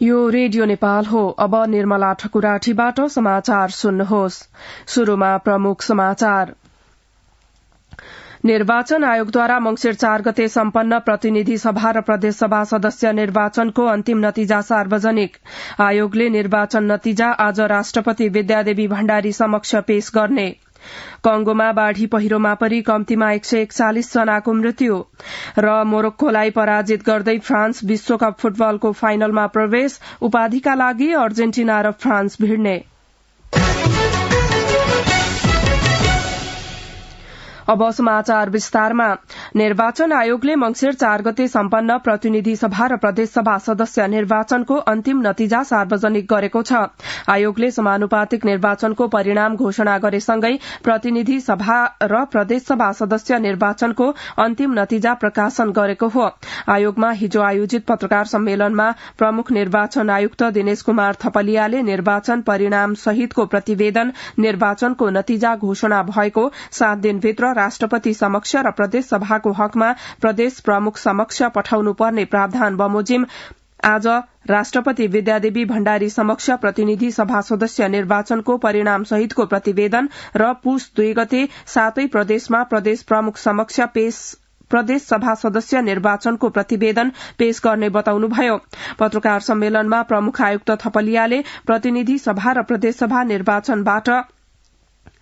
यो रेडियो नेपाल हो। अब निर्मला ठकुराठीबाट समाचार सुन्नुहोस्। शुरूमा प्रमुख समाचार। निर्वाचन आयोगद्वारा मंगिर 4 गते सम्पन्न प्रतिनिधि सभा र प्रदेशसभा सदस्य निर्वाचनको अन्तिम नतिजा सार्वजनिक। आयोगले निर्वाचन नतिजा आज राष्ट्रपति विद्यादेवी भण्डारी समक्ष पेश गर्ने। कंगोमा बाढ़ी पहिरोमा परि कम्तीमा 141 जनाको मृत्यु र मोरक्कोलाई पराजित गर्दै फ्रान्स विश्वकप फुटबलको फाइनलमा प्रवेश। उपाधिका लागि अर्जेन्टिना र फ्रान्स भिड्ने। अब समाचार विस्तारमा। निर्वाचन आयोगले मंगिर 4 गते सम्पन्न प्रतिनिधि सभा र प्रदेशसभा सदस्य निर्वाचनको अन्तिम नतिजा सार्वजनिक गरेको छ। आयोगले समानुपातिक निर्वाचनको परिणाम घोषणा गरेसँगै प्रतिनिधि सभा र प्रदेशसभा सदस्य निर्वाचनको अन्तिम नतिजा प्रकाशन गरेको हो। आयोगमा हिजो आयोजित पत्रकार सम्मेलनमा प्रमुख निर्वाचन आयुक्त दिनेश कुमार थपलियाले निर्वाचन परिणाम सहितको प्रतिवेदन निर्वाचनको नतिजा घोषणा भएको 7 दिनभित्र राष्ट्रपति समक्ष र प्रदेश सभाको हकमा प्रदेश प्रमुख समक्ष पठाउनु पर्ने प्रावधान बमोजिम आज राष्ट्रपति विद्यादेवी भण्डारी समक्ष प्रतिनिधि सभा सदस्य निर्वाचनको परिणाम सहितको प्रतिवेदन र पुस 2 गते 7 प्रदेशमा प्रदेश प्रमुख समक्ष प्रदेश सभा सदस्य निर्वाचनको प्रतिवेदन पेश गर्ने बताउनुभयो। पत्रकार सम्मेलनमा प्रमुख आयुक्त थपलियाले प्रतिनिधि सभा र प्रदेशसभा निर्वाचनबाट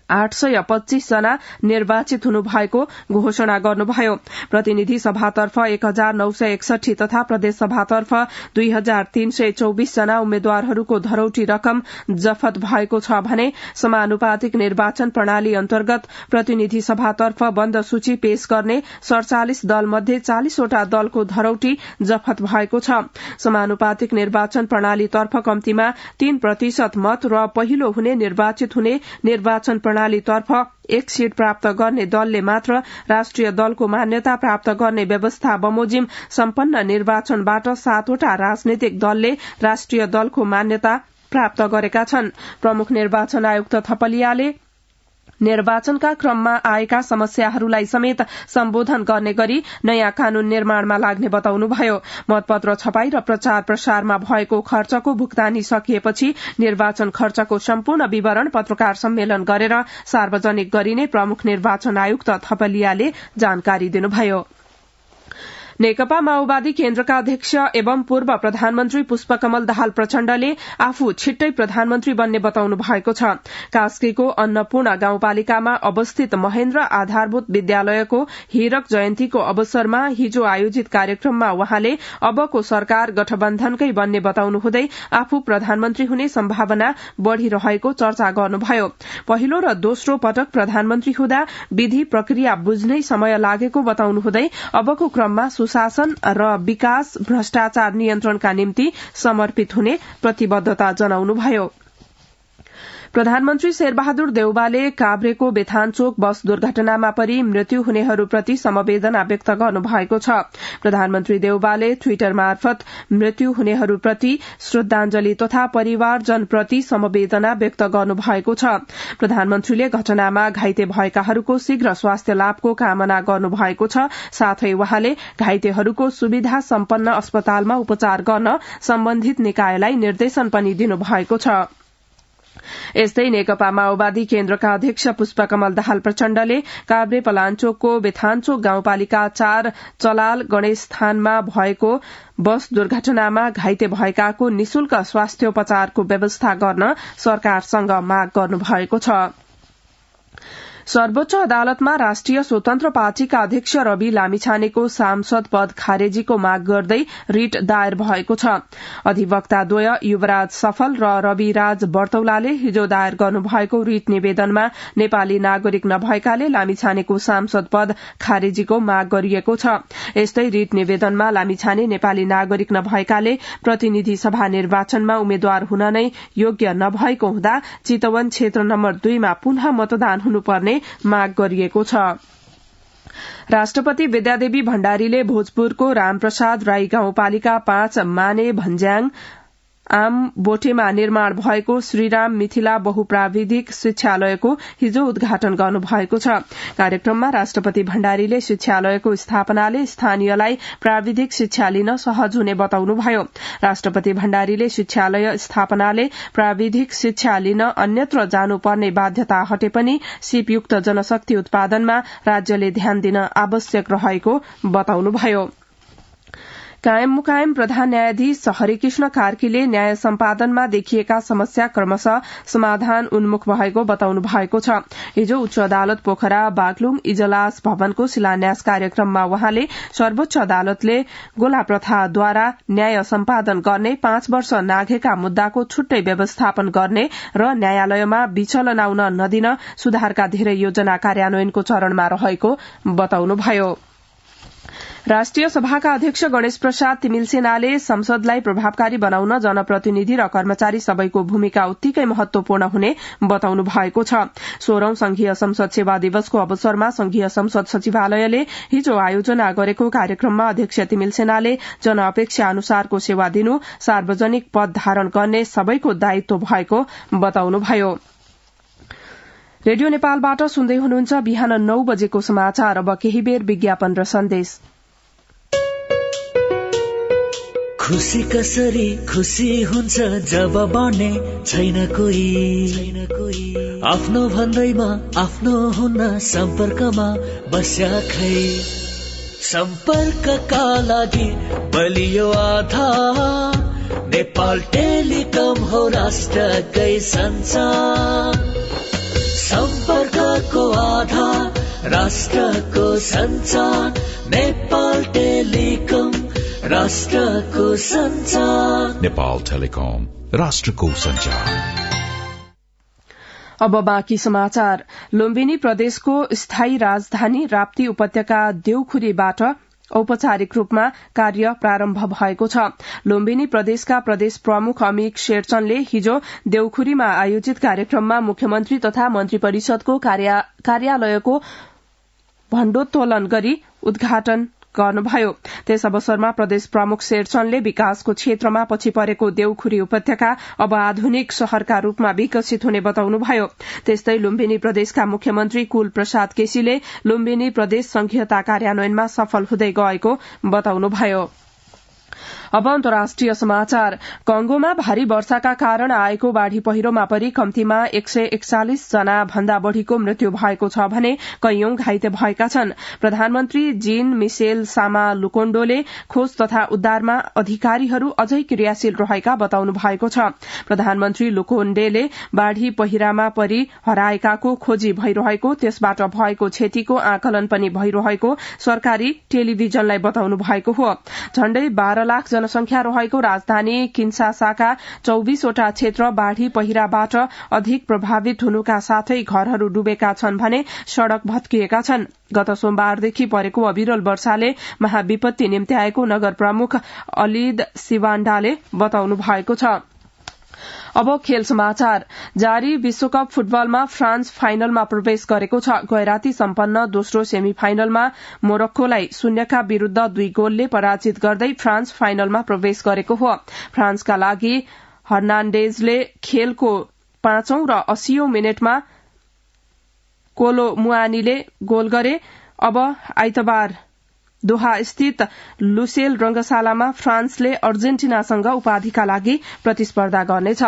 825 जना निर्वाचित हुनु भएको घोषणा गर्नुभयो। प्रतिनिधि सभातर्फ 1961 तथा प्रदेश सभातर्फ 2324 जना उम्मेद्वारहरूको धरौटी रकम जफत भएको छ भने समानुपातिक निर्वाचन प्रणाली अन्तर्गत प्रतिनिधि सभातर्फ बन्द सूची पेश गर्ने 47 दल मध्ये 40 वटा दलको धरौटी जफत भएको छ। समानुपातिक निर्वाचन प्रणालीतर्फ कम्तीमा 3% मत र पहिलो हुने निर्वाचित हुने निर्वाचन प्रणालीतर्फ 1 सीट प्राप्त गर्ने दलले मात्र राष्ट्रिय दलको मान्यता प्राप्त गर्ने व्यवस्था बमोजिम सम्पन्न निर्वाचनबाट 7 वटा राजनीतिक दलले राष्ट्रिय दलको मान्यता प्राप्त गरेका छन्। प्रमुख निर्वाचन आयुक्त थपलियाले निर्वाचनका क्रममा आएका समस्याहरूलाई समेत सम्बोधन गर्ने गरी नयाँ कानून निर्माणमा लाग्ने बताउनुभयो। मतपत्र छपाई र प्रचार प्रसारमा भएको खर्चको भुक्तानी सकिएपछि निर्वाचन खर्चको सम्पूर्ण विवरण पत्रकार सम्मेलन गरेर सार्वजनिक गरिने प्रमुख निर्वाचन आयुक्त थपलियाले जानकारी दिनुभयो। नेकपा माओवादी केन्द्रका अध्यक्ष एवं पूर्व प्रधानमन्त्री पुष्पकमल दाहाल प्रचण्डले आफू छिट्टै प्रधानमन्त्री बन्ने बताउनु भएको छ। कास्कीको अन्नपूर्ण गाउँपालिकामा अवस्थित महेन्द्र आधारभूत विद्यालयको हीरक जयन्तीको अवसरमा हिजो आयोजित कार्यक्रममा वहाँले अबको सरकार गठबन्धनकै बन्ने बताउनु हुँदै आफू प्रधानमन्त्री हुने सम्भावना बढ़िरहेको चर्चा गर्नुभयो। पहिलो र दोस्रो पटक प्रधानमन्त्री हुँदा विधि प्रक्रिया बुझ्नै समय लागेको बताउनु हुँदै अबको क्रममा सुशासन र विकास भ्रष्टाचार नियन्त्रणका निम्ति समर्पित हुने प्रतिबद्धता जनाउनुभयो। प्रधानमन्त्री शेरबहादुर देउवाले काभ्रेको बेथानचोक बस दुर्घटनामा परि मृत्यु हुनेहरूप्रति समवेदना व्यक्त गर्नुभएको छ। प्रधानमन्त्री देउवाले ट्विटर मार्फत मृत्यु हुनेहरूप्रति श्रद्धांजलि तथा परिवारजनप्रति समवेदना व्यक्त गर्नुभएको छ। प्रधानमन्त्रीले घटनामा घाइते भएकाहरूको शीघ्र स्वास्थ्य लाभको कामना गर्नुभएको छ। साथै वहाँले घाइतेहरूको सुविधा सम्पन्न अस्पतालमा उपचार गर्न सम्बन्धित निकायलाई निर्देशन पनि दिनुभएको छ। यस्तै नेकपा माओवादी केन्द्रका अध्यक्ष पुष्पकमल दाहाल प्रचण्डले काभ्रे पलाञ्चोकको बेथानचोक गाउँपालिका 4 चलाल गणेश स्थानमा भएको बस दुर्घटनामा घाइते भएकाको निशुल्क स्वास्थ्योपचारको व्यवस्था गर्न सरकारसँग माग गर्नुभएको छ। सर्वोच्च अदालतमा राष्ट्रिय स्वतन्त्र पार्टीका अध्यक्ष रवि लामिछानेको सांसद पद खारेजीको माग गर्दै रिट दायर भएको छ। अधिवक्ताद्वय युवराज सफल र रविराज बर्तौलाले हिजो दायर गर्नुभएको रिट निवेदनमा नेपाली नागरिक नभएकाले लामिछानेको सांसद पद खारेजीको माग गरिएको छ। यस्तै रिट निवेदनमा लामिछाने नेपाली नागरिक नभएकाले प्रतिनिधि सभा निर्वाचनमा उम्मेद्वार हुन नै योग्य नभएको हुँदा चितवन क्षेत्र नम्बर 2 मा पुनः मतदान हुनुपर्ने माग गरिएको छ। राष्ट्रपति विद्यादेवी भण्डारीले भोजपुरको रामप्रसाद राई गाउँपालिका 5 माने भन्ज्याङ आम बोटेमा निर्माण भएको श्रीराम मिथिला बहुप्राविधिक शिक्षालयको हिजो उद्घाटन गर्नुभएको छ। कार्यक्रममा राष्ट्रपति भण्डारीले शिक्षालयको स्थापनाले स्थानीयलाई प्राविधिक शिक्षा लिन सहज हुने बताउनुभयो। राष्ट्रपति भण्डारीले शिक्षालय स्थापनाले प्राविधिक शिक्षा लिन अन्यत्र जानुपर्ने बाध्यता हटे पनि सिपयुक्त जनशक्ति उत्पादनमा राज्यले ध्यान दिन आवश्यक रहेको बताउनुभयो। कायम मुकायम प्रधान न्यायाधीश हरिकृष्ण कार्कीले न्याय सम्पादनमा देखिएका समस्या क्रमशः समाधान उन्मुख भएको बताउनु भएको छ। हिजो उच्च अदालत पोखरा बागलुङ इजलास भवनको शिलान्यास कार्यक्रममा वहाँले सर्वोच्च अदालतले गोला प्रथाद्वारा न्याय सम्पादन गर्ने 5 वर्ष नाघेका मुद्दाको छुट्टै व्यवस्थापन गर्ने र न्यायालयमा विचलन आउन नदिन सुधारका धेरै योजना कार्यान्वयनको चरणमा रहेको बताउनुभयो। राष्ट्रिय सभाका अध्यक्ष गणेश प्रसाद तिमिलसेनाले संसदलाई प्रभावकारी बनाउन जनप्रतिनिधि र कर्मचारी सबैको भूमिका उत्तिकै महत्वपूर्ण हुने बताउनु भएको छ। 16औं संघीय संसद सेवा दिवसको अवसरमा संघीय संसद सचिवालयले हिजो आयोजना गरेको कार्यक्रममा अध्यक्ष तिमिलसेनाले जनअपेक्षा अनुसारको सेवा दिनु सार्वजनिक पद धारण गर्ने सबैको दायित्व भएको बताउनुभयो। रेडियो नेपालबाट सुन्दै हुनुहुन्छ बिहान 9 बजेको समाचार। अब केही बेर विज्ञापन र सन्देश। खुशी कसरी खुशी हुन्छ जब बाँड्ने छैन कोही आफ्नो भन्दैमा आफ्नो हुन्न सम्पर्कमा बस्या खै सम्पर्कका लागि बलियो आधार नेपाल टेलिकम हो राष्ट्रकै सञ्चार सम्पर्कको आधार राष्ट्रको सञ्चार नेपाल टेलिकम राष्ट्रको सञ्चार नेपाल टेलिकम राष्ट्रको सञ्चार। अब बाँकी समाचार। लुम्बिनी प्रदेशको स्थायी राजधानी राप्ती उपत्यका देउखुरीबाट औपचारिक रूपमा कार्य प्रारम्भ भएको छ। लुम्बिनी प्रदेशका प्रदेश प्रमुख अमिक शेरचनले हिजो देउखुरीमा आयोजित कार्यक्रममा मुख्यमन्त्री तथा मन्त्री परिषदको कार्यालयको भण्डोत्तोलन गरी उद्घाटन गर्नुभयो। त्यस अवसरमा प्रदेश प्रमुख शेरचनले विकासको क्षेत्रमा पछि परेको देउखुरी उपत्यका अब आधुनिक शहरका रूपमा विकसित हुने बताउनुभयो। त्यस्तै लुम्बिनी प्रदेशका मुख्यमन्त्री कुल प्रसाद केसीले लुम्बिनी प्रदेश संघीयता कार्यान्वयनमा सफल हुँदै गएको बताउनुभयो। अब अन्तर्राष्ट्रिय समाचार। कंगोमा भारी वर्षाका कारण आएको बाढ़ी पहिरोमा परि कम्तीमा 141 जना भन्दा बढ़ीको मृत्यु भएको छ भने कैयौं घाइते भएका छन्। प्रधानमन्त्री जीन मिशेल सामा लुकोण्डोले खोज तथा उद्धारमा अधिकारीहरू अझै क्रियाशील रहेका बताउनु भएको छ। प्रधानमन्त्री लुकोण्डेले बाढ़ी पहिरामा परि हराएकाको खोजी भइरहेको त्यसबाट भएको क्षतिको आकलन पनि भइरहेको सरकारी टेलिभिजनलाई बताउनु भएको हो। झण्डै 12 लाख जनसंख्या रहेको राजधानी किन्सासाका 24 वटा क्षेत्र बाढ़ी पहिराबाट अधिक प्रभावित हुनुका साथै घरहरू डुबेका छन् भने सड़क भत्किएका छन्। गत सोमबारदेखि परेको अविरल वर्षाले महाविपत्ति निम्त्याएको नगर प्रमुख अलिद सिवान्डाले बताउनु भएको छ। अब खेल समाचार। जारी विश्वकप फुटबलमा फ्रान्स फाइनलमा प्रवेश गरेको छ। गैराती सम्पन्न दोस्रो सेमी फाइनलमा मोरक्कोलाई 0 विरूद्ध 2 गोलले पराजित गर्दै फ्रान्स फाइनलमा प्रवेश गरेको हो। फ्रान्सका लागि हर्नान्डेजले खेलको 5औं र 80औं मिनेटमा कोलो मुआनीले गोल गरे। अब आइतबार दोहा स्थित लुसेल रंगशालामा फ्रान्सले अर्जेन्टिनासँग उपाधिका लागि प्रतिस्पर्धा गर्नेछ।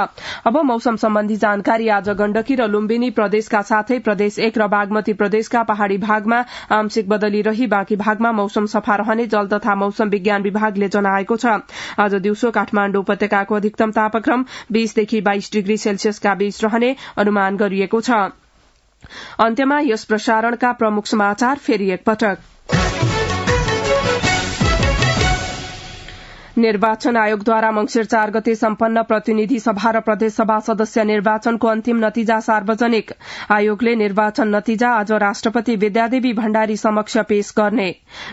अब मौसम सम्बन्धी जानकारी। आज गण्डकी र लुम्बिनी प्रदेशका साथै प्रदेश 1 र बागमती प्रदेशका पहाड़ी भागमा आंशिक बदली रही बाँकी भागमा मौसम सफा रहने जल तथा मौसम विज्ञान विभागले जनाएको छ। आज दिउँसो काठमाण्डु उपत्यकाको अधिकतम तापक्रम 20 देखि 22 डिग्री सेल्सियसका बीच रहने अनुमान गरिएको छ। अन्त्यमा यस प्रसारणका प्रमुख समाचार फेरि एकपटक। निर्वाचन आयोगद्वारा मंगिर 4 गते सम्पन्न प्रतिनिधि सभा र प्रदेश सभा सदस्य निर्वाचनको अन्तिम नतिजा सार्वजनिक। आयोगले निर्वाचन नतिजा आज राष्ट्रपति विद्यादेवी भण्डारी समक्ष पेश गर्ने।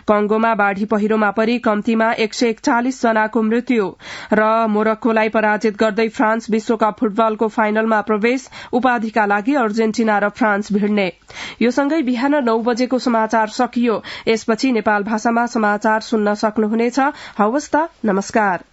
कंगोमा बाढ़ी पहिरोमा परि कम्तीमा 141 जनाको मृत्यु र मोरक्कोलाई पराजित गर्दै फ्रान्स विश्वकप फुटबलको फाइनलमा प्रवेश। उपाधिका लागि अर्जेन्टिना र फ्रान्स भिड्ने। यो सँगै बिहान 9 बजेको समाचार सकियो। यसपछि नेपाल भाषामा समाचार सुन्न सक्नुहुनेछ। हवस् त, नमस्कार।